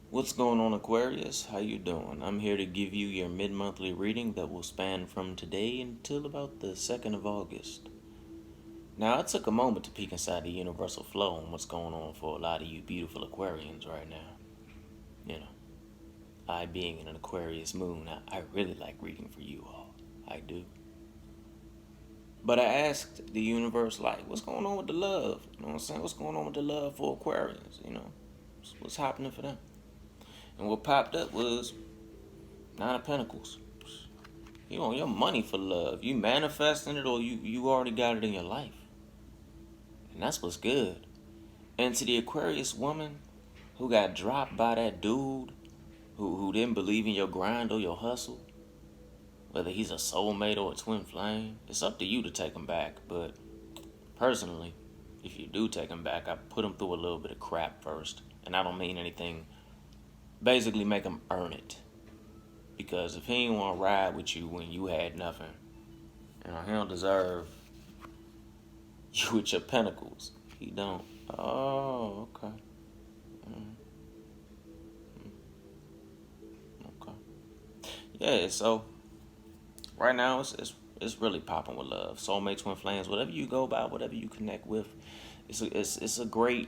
What's going on, Aquarius? How you doing? I'm here to give you your mid-monthly reading that will span from today until about the 2nd of August. Now, I took a moment to peek inside the universal flow and what's going on for a lot of you beautiful Aquarians right now. You know, I being in an Aquarius moon, I really like reading for you all. I do. But I asked the universe, like, what's going on with the love? You know what I'm saying? What's going on with the love for Aquarians? What's happening for them? And what popped up was Nine of Pentacles. You want your money for love. You manifesting it or you already got it in your life. And that's what's good. And to the Aquarius woman who got dropped by that dude who didn't believe in your grind or your hustle, whether he's a soulmate or a twin flame, it's up to you to take him back. But personally, if you do take him back, I put him through a little bit of crap first. And I don't mean anything. Basically make him earn it. Because if he ain't want to ride with you when you had nothing, he don't deserve you with your pentacles. He don't. Oh, okay. Okay. Yeah, so right now it's really popping with love. Soulmate, twin flames, whatever you go by, whatever you connect with, it's a great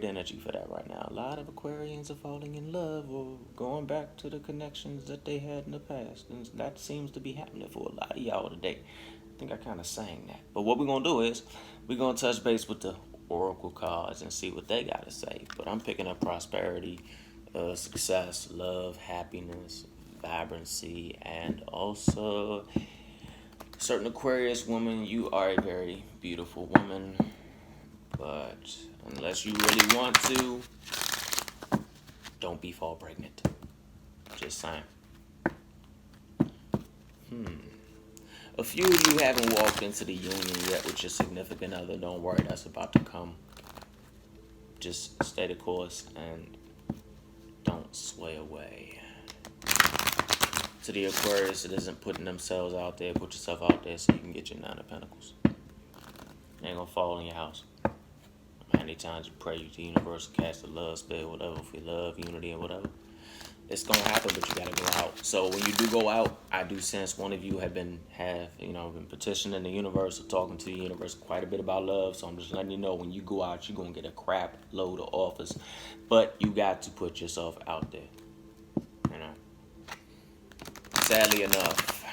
energy for that right now. A lot of Aquarians are falling in love or going back to the connections that they had in the past, and that seems to be happening for a lot of y'all today. I think I kind of sang that. But what we're gonna do is we're gonna touch base with the oracle cards and see what they got to say. But I'm picking up prosperity, success, love, happiness, vibrancy, and also certain Aquarius woman. You are a very beautiful woman. But unless you really want to, don't be fall pregnant. Just saying. A few of you haven't walked into the union yet with your significant other. Don't worry, that's about to come. Just stay the course and don't sway away. To the Aquarius that isn't putting themselves out there, put yourself out there so you can get your Nine of Pentacles. It ain't gonna fall in your house. Many times you pray to the universe, cast a love spell, whatever, for love, unity, and whatever. It's gonna happen, but you gotta go out. So when you do go out, I do sense one of you have been petitioning the universe or talking to the universe quite a bit about love. So I'm just letting you know when you go out, you're gonna get a crap load of offers, but you got to put yourself out there. Sadly enough,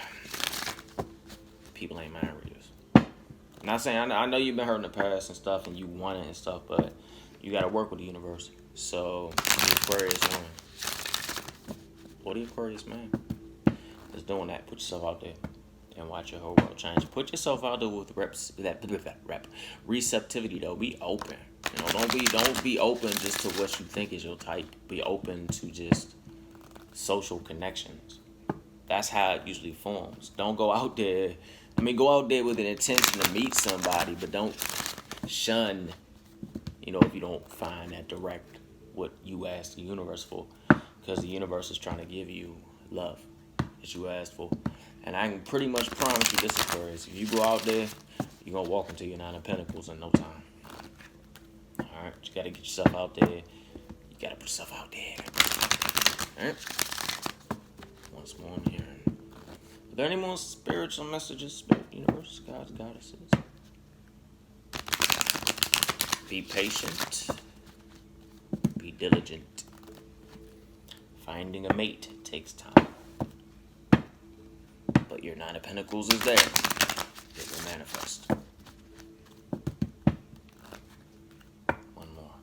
people ain't mind readers. Not saying I know you've been hurt in the past and stuff, and you want it and stuff, but you gotta work with the universe. So the Aquarius woman, or the Aquarius man, is doing that. Put yourself out there and watch your whole world change. Put yourself out there with receptivity though. Be open. Don't be open just to what you think is your type. Be open to just social connections. That's how it usually forms. Don't go out there. Go out there with an intention to meet somebody, but don't shun, if you don't find that direct what you asked the universe for. Because the universe is trying to give you love that you asked for. And I can pretty much promise you this, Aquarius. If you go out there, you're going to walk into your Nine of Pentacles in no time. Alright? You got to get yourself out there. You got to put yourself out there. Alright? Once more I'm hearing. Are there any more spiritual messages, spirit universe, gods, goddesses? Be patient. Be diligent. Finding a mate takes time. But your Nine of Pentacles is there. It will manifest. One more.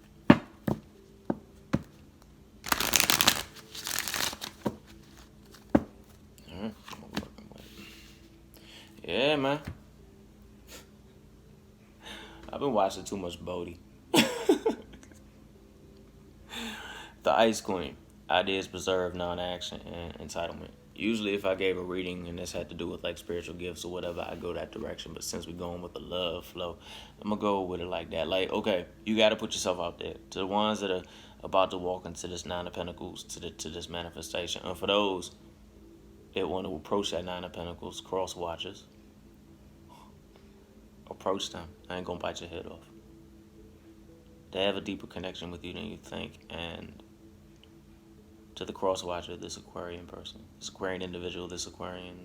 Alright, I'm working with it. Yeah, man. I've been watching too much Bodhi. The Ice Queen. Ideas preserve, non-action, and entitlement. Usually if I gave a reading and this had to do with like spiritual gifts or whatever, I go that direction. But since we're going with the love flow, I'm going to go with it like that. Like, okay, you got to put yourself out there. To the ones that are about to walk into this Nine of Pentacles, to this manifestation. And for those that want to approach that Nine of Pentacles, cross watchers, approach them. I ain't going to bite your head off. They have a deeper connection with you than you think. And to the cross watcher, this Aquarian person, this Aquarian individual, this Aquarian,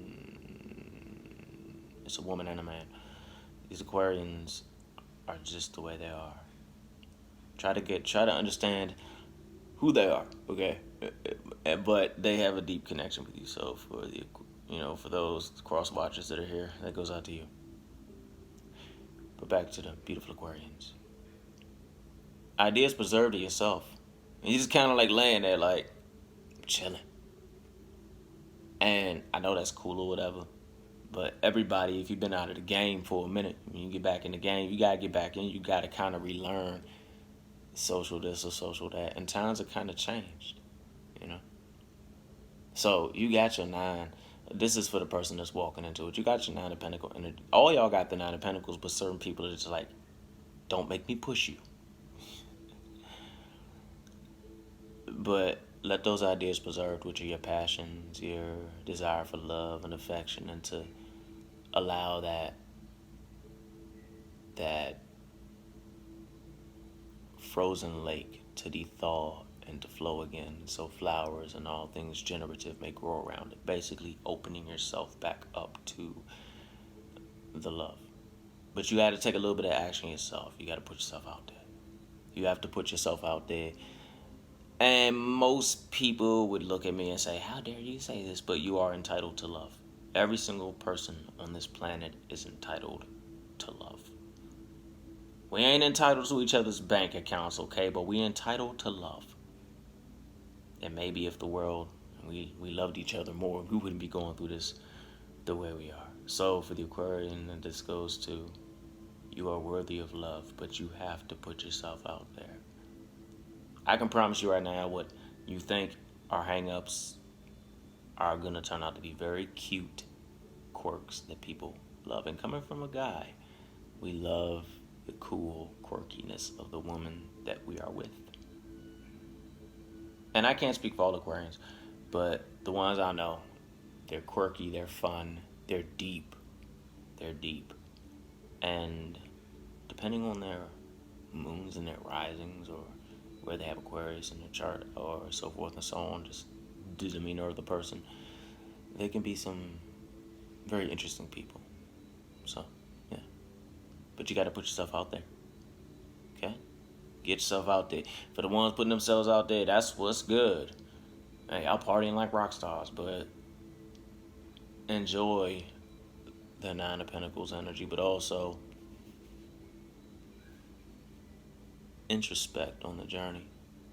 it's a woman and a man. These Aquarians are just the way they are. Try to understand who they are, okay? But they have a deep connection with you. So for those cross watchers that are here, that goes out to you. But back to the beautiful Aquarians. Ideas preserved to yourself. And you just kind of like laying there like chilling. And I know that's cool or whatever. But everybody, if you've been out of the game for a minute, when you get back in the game, you got to get back in. You got to kind of relearn social this or social that. And times have kind of changed, you know. So you got your 9. This is for the person that's walking into it. You got your 9 of Pentacles. And all y'all got the 9 of Pentacles, but certain people are just like, don't make me push you. But let those ideas preserved, which are your passions, your desire for love and affection, and to allow that frozen lake to thaw and to flow again, so flowers and all things generative may grow around it. Basically opening yourself back up to the love. But you got to take a little bit of action yourself. You got to put yourself out there. You have to put yourself out there. And most people would look at me and say, how dare you say this? But you are entitled to love. Every single person on this planet is entitled to love. We ain't entitled to each other's bank accounts, okay? But we entitled to love. And maybe if the world, we loved each other more, we wouldn't be going through this the way we are. So for the Aquarian, and this goes to, you are worthy of love, but you have to put yourself out there. I can promise you right now what you think are hang-ups are going to turn out to be very cute quirks that people love. And coming from a guy, we love the cool quirkiness of the woman that we are with. And I can't speak for all Aquarians, but the ones I know, they're quirky, they're fun, they're deep. They're deep. And depending on their moons and their risings, or where they have Aquarius in their chart, or so forth and so on, just the demeanor of the person, they can be some very interesting people. So, yeah. But you got to put yourself out there. Okay? Get yourself out there. For the ones putting themselves out there, that's what's good. Hey, I'll partying like rock stars, but enjoy the 9 of Pentacles energy, but also introspect on the journey.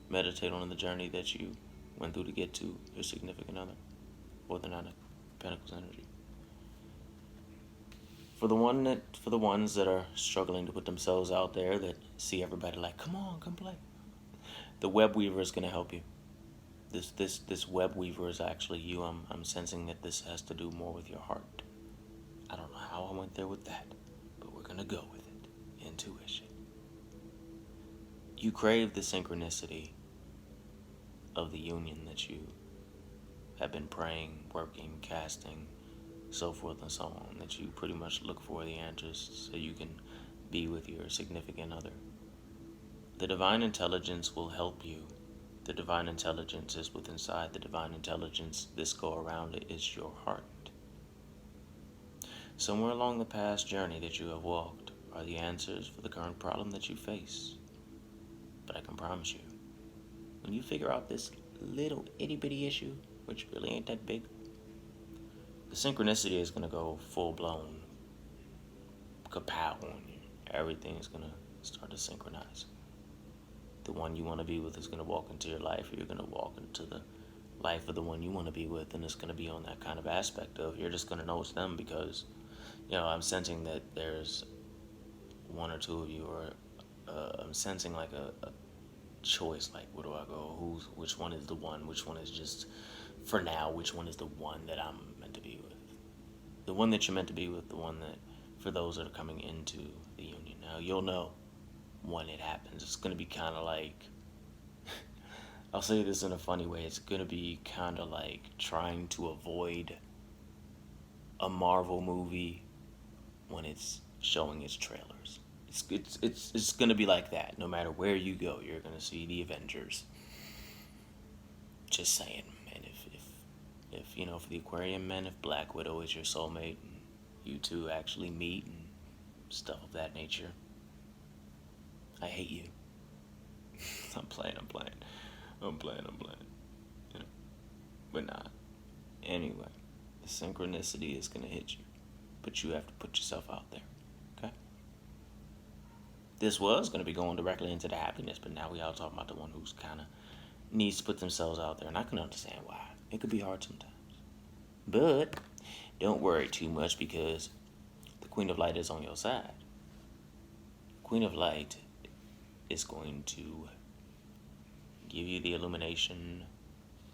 Meditate on the journey that you went through to get to your significant other, or the 9 of Pentacles energy. For the ones that are struggling to put themselves out there, that see everybody like, come on, come play. The web weaver is going to help you. This web weaver is actually you. I'm sensing that this has to do more with your heart. I don't know how I went there with that, but we're going to go with it. Intuition. You crave the synchronicity of the union that you have been praying, working, casting, so forth and so on, that you pretty much look for the answers so you can be with your significant other. The divine intelligence will help you. The divine intelligence is within inside. The divine intelligence, this go around, it is your heart. Somewhere along the past journey that you have walked are the answers for the current problem that you face. But I can promise you, when you figure out this little itty-bitty issue, which really ain't that big, the synchronicity is going to go full-blown kapow on you. Everything is going to start to synchronize. The one you want to be with is going to walk into your life, or you're going to walk into the life of the one you want to be with, and it's going to be on that kind of aspect of, you're just going to know it's them because, I'm sensing that there's one or two of you, or I'm sensing like a choice, like where do I go, which one is the one, which one is just for now, which one is the one that I'm meant to be with. The one that you're meant to be with, the one that, for those that are coming into the union. Now, you'll know when it happens. It's going to be kind of like, I'll say this in a funny way, it's going to be kind of like trying to avoid a Marvel movie when it's showing its trailers. It's going to be like that. No matter where you go, you're going to see the Avengers just saying. And if for the Aquarian men, if Black Widow is your soulmate, and you two actually meet and stuff of that nature, I hate you. I'm playing. You know, but not. Anyway, the synchronicity is gonna hit you, but you have to put yourself out there. Okay. This was gonna be going directly into the happiness, but now we all talking about the one who's kind of needs to put themselves out there, and I can understand why. It could be hard sometimes, but don't worry too much because the Queen of Light is on your side. Queen of Light is going to give you the illumination,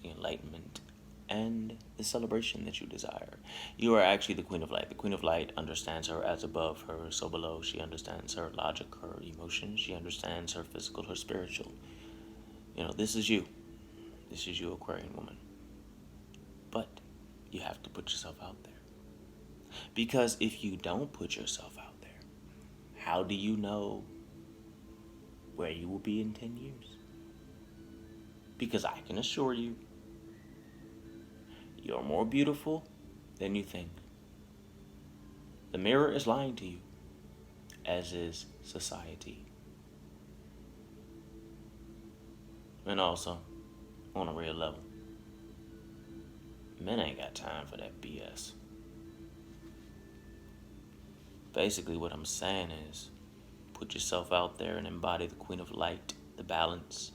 the enlightenment, and the celebration that you desire. You are actually the Queen of Light. The Queen of Light understands her as above, her so below. She understands her logic, her emotions. She understands her physical, her spiritual. This is you. This is you, Aquarian woman. But you have to put yourself out there. Because if you don't put yourself out there, how do you know where you will be in 10 years? Because I can assure you, you're more beautiful than you think. The mirror is lying to you, as is society. And also, on a real level, men ain't got time for that BS. Basically, what I'm saying is, put yourself out there and embody the Queen of Light, the balance,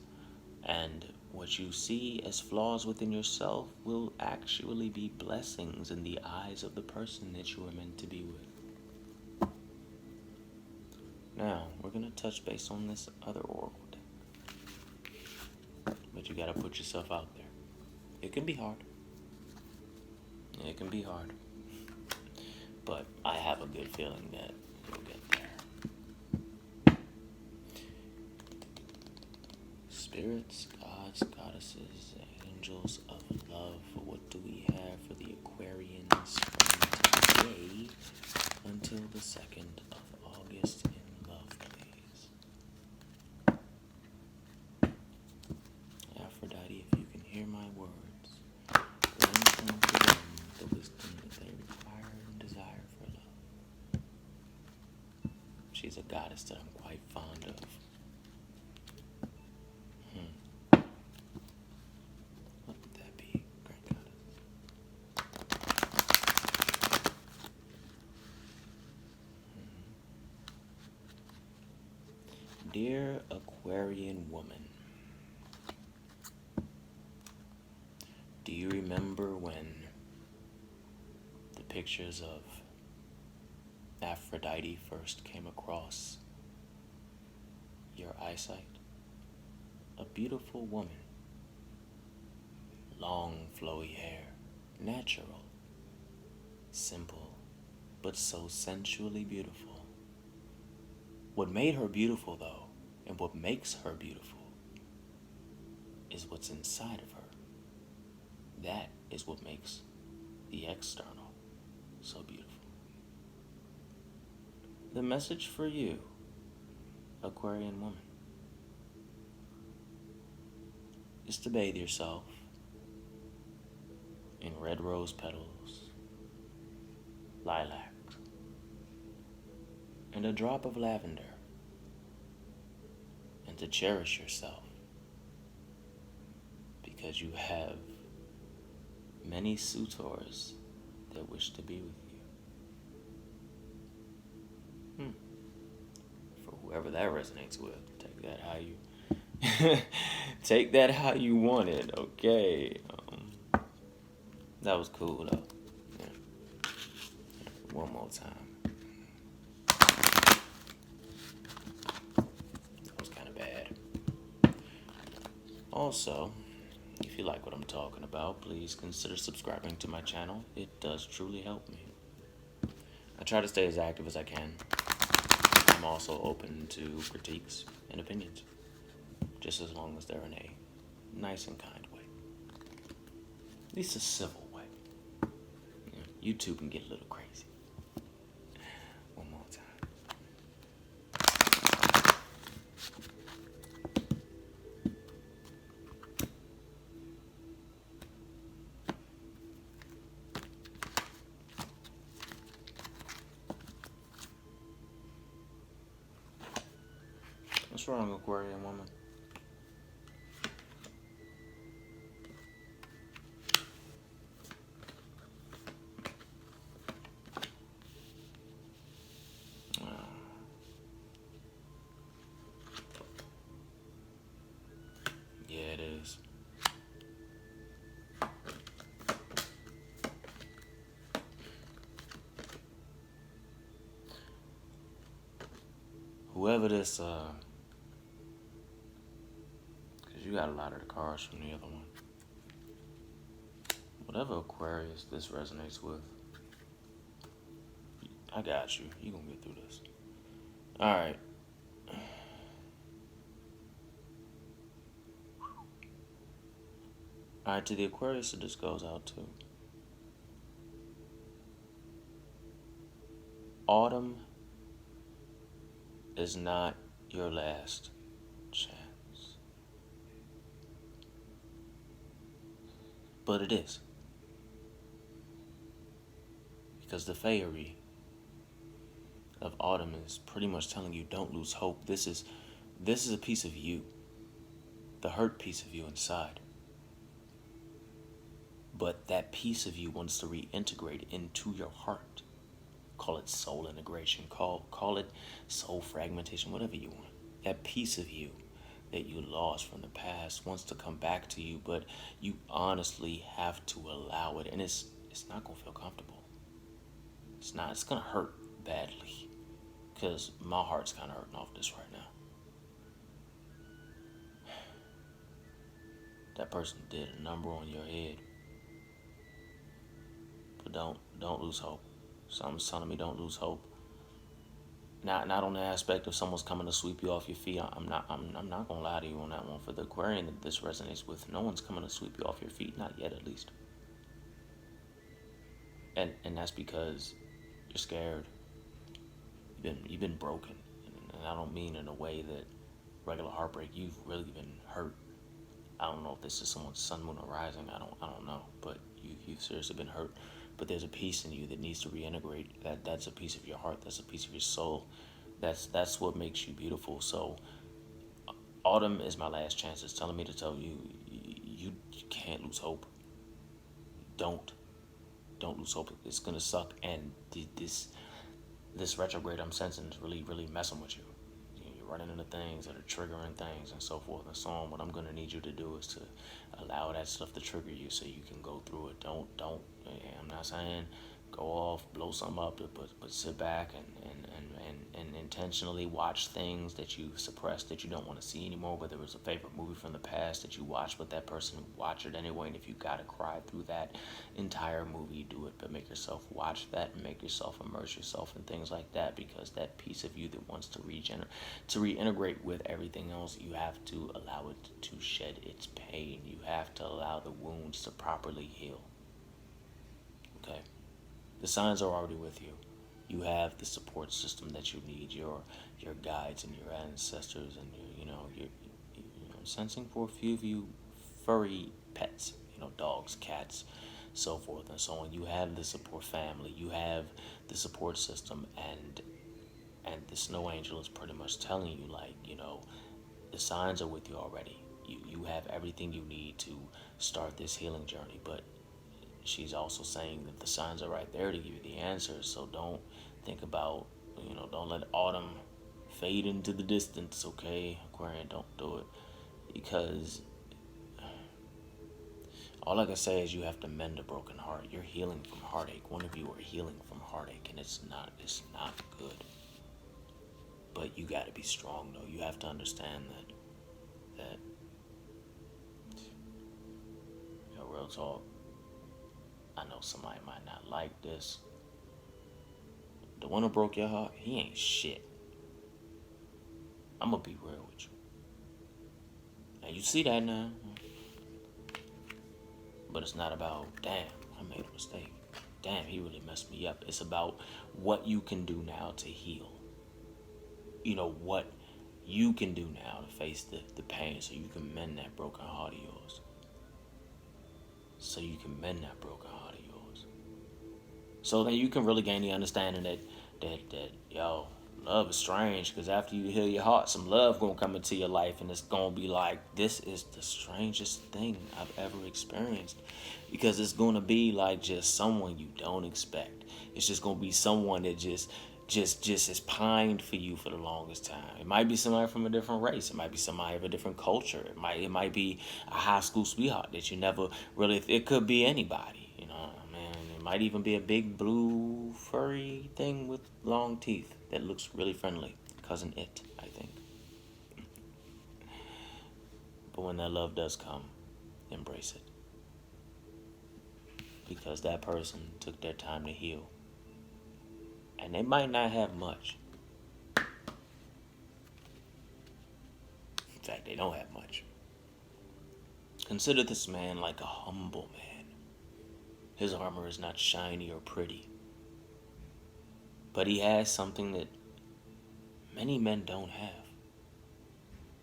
and what you see as flaws within yourself will actually be blessings in the eyes of the person that you are meant to be with. Now, we're going to touch base on this other oracle deck. But you got to put yourself out there. It can be hard. But I have a good feeling that you'll get there. Spirits, gods, goddesses, angels of love. What do we have for the Aquarians from today until the 2nd of August in love, please? Aphrodite, if you can hear my words, grant unto them the wisdom that they require and desire for love. She's a goddess that I'm quite fond of. What would that be, Grand Goddess? Dear Aquarian woman, do you remember when the pictures of Aphrodite first came across your eyesight? A beautiful woman, long flowy hair, natural, simple, but so sensually beautiful. What made her beautiful, though, and what makes her beautiful, is what's inside of her. That is what makes the external so beautiful. The message for you, Aquarian woman, is to bathe yourself in red rose petals, lilac, and a drop of lavender, and to cherish yourself because you have many suitors that wish to be with you. For whoever that resonates with, take that how you take that how you want it. Okay. That was cool though. Yeah. One more time. That was kind of bad. Also, if you like what I'm talking about, please consider subscribing to my channel. It does truly help me. I try to stay as active as I can. I'm also open to critiques and opinions, just as long as they're in a nice and kind way. At least a civil way. YouTube can get a little crazy. One more time. wrong, Aquarian woman? Yeah, it is. Whoever this, because you got a lot of the cards from the other one. Whatever Aquarius this resonates with, I got you. You gonna get through this. All right. All right, to the Aquarius that this goes out to. Autumn is not your last chance. But it is. Because the fairy of autumn is pretty much telling you don't lose hope. This is a piece of you. The hurt piece of you inside. But that piece of you wants to reintegrate into your heart. Call it soul integration. Call it soul fragmentation, whatever you want. That piece of you that you lost from the past wants to come back to you, but you honestly have to allow it. And it's not going to feel comfortable. It's not. It's going to hurt badly. Because my heart's kind of hurting off this right now. That person did a number on your head. But don't lose hope. Something's telling me don't lose hope. Not on the aspect of someone's coming to sweep you off your feet. I'm not gonna lie to you on that one. For the Aquarian that this resonates with, no one's coming to sweep you off your feet, not yet at least. And that's because you're scared. You've been broken, and I don't mean in a way that regular heartbreak. You've really been hurt. I don't know if this is someone's sun, moon, or rising. I don't know, but you've seriously been hurt. But there's a piece in you that needs to reintegrate. That's a piece of your heart. That's a piece of your soul. That's what makes you beautiful. So, autumn is my last chance. It's telling me to tell you, you can't lose hope. Don't lose hope. It's gonna suck. And this retrograde I'm sensing is really messing with you. You're running into things that are triggering things and so forth and so on. What I'm gonna need you to do is to allow that stuff to trigger you so you can go through it. Don't. I'm not saying go off, blow something up, but sit back and intentionally watch things that you suppressed that you don't want to see anymore. Whether it was a favorite movie from the past that you watched, but that person watch it anyway. And if you gotta cry through that entire movie, do it. But make yourself watch that and make yourself immerse yourself in things like that, because that piece of you that wants to reintegrate with everything else, you have to allow it to shed its pain. You have to allow the wounds to properly heal. Okay, the signs are already with you. You have the support system that you need, your guides and your ancestors, and I'm sensing for a few of you furry pets, dogs, cats, so forth and so on. You have the support family, you have the support system, and the snow angel is pretty much telling you, the signs are with you already. You have everything you need to start this healing journey, but she's also saying that the signs are right there to give you the answers. So don't think about, don't let autumn fade into the distance, okay? Aquarian, don't do it. Because all I can say is you have to mend a broken heart. You're healing from heartache. One of you are healing from heartache, and it's not good. But you got to be strong, though. You have to understand that real talk, I know somebody might not like this. The one who broke your heart, he ain't shit. I'm gonna be real with you. And you see that now. But it's not about, damn, I made a mistake. Damn, he really messed me up. It's about what you can do now to heal. What you can do now to face the pain so you can mend that broken heart of yours. So that you can really gain the understanding that Love is strange because after you heal your heart, some love gonna come into your life, and it's gonna be like, this is the strangest thing I've ever experienced, because it's gonna be like just someone you don't expect. It's just gonna be someone that just is pined for you for the longest time. It might be somebody from a different race. It might be somebody of a different culture. It might be a high school sweetheart that you never really. It could be anybody. You know, man. It might even be a big blue furry thing with long teeth that looks really friendly. Cousin It, I think. But when that love does come, embrace it, because that person took their time to heal, and they might not have much. In fact, they don't have much. Consider this man like a humble man. His armor is not shiny or pretty, but he has something that many men don't have: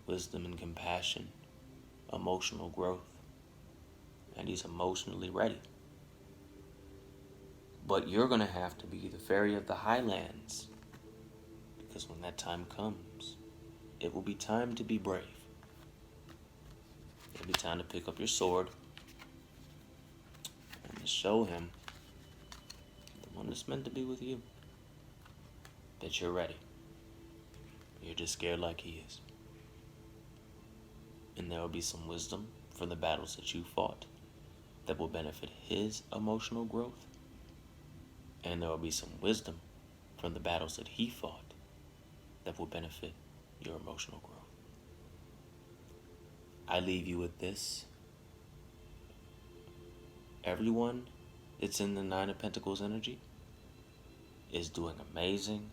wisdom and compassion, emotional growth, and he's emotionally ready. But you're going to have to be the fairy of the highlands, because when that time comes, it will be time to be brave. It'll be time to pick up your sword and to show him, the one that's meant to be with you, that you're ready. You're just scared like he is. And there will be some wisdom from the battles that you fought that will benefit his emotional growth. And there will be some wisdom from the battles that he fought that will benefit your emotional growth. I leave you with this. Everyone that's in the Nine of Pentacles energy is doing amazing,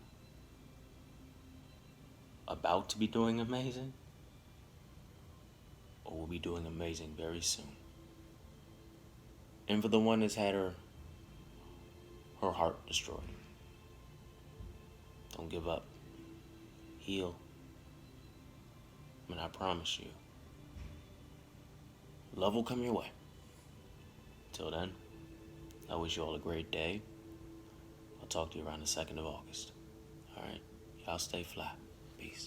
about to be doing amazing, or will be doing amazing very soon. And for the one that's had her heart destroyed, don't give up. Heal. And I promise you, love will come your way. Till then, I wish you all a great day. I'll talk to you around the 2nd of August. Alright? Y'all stay fly. Peace.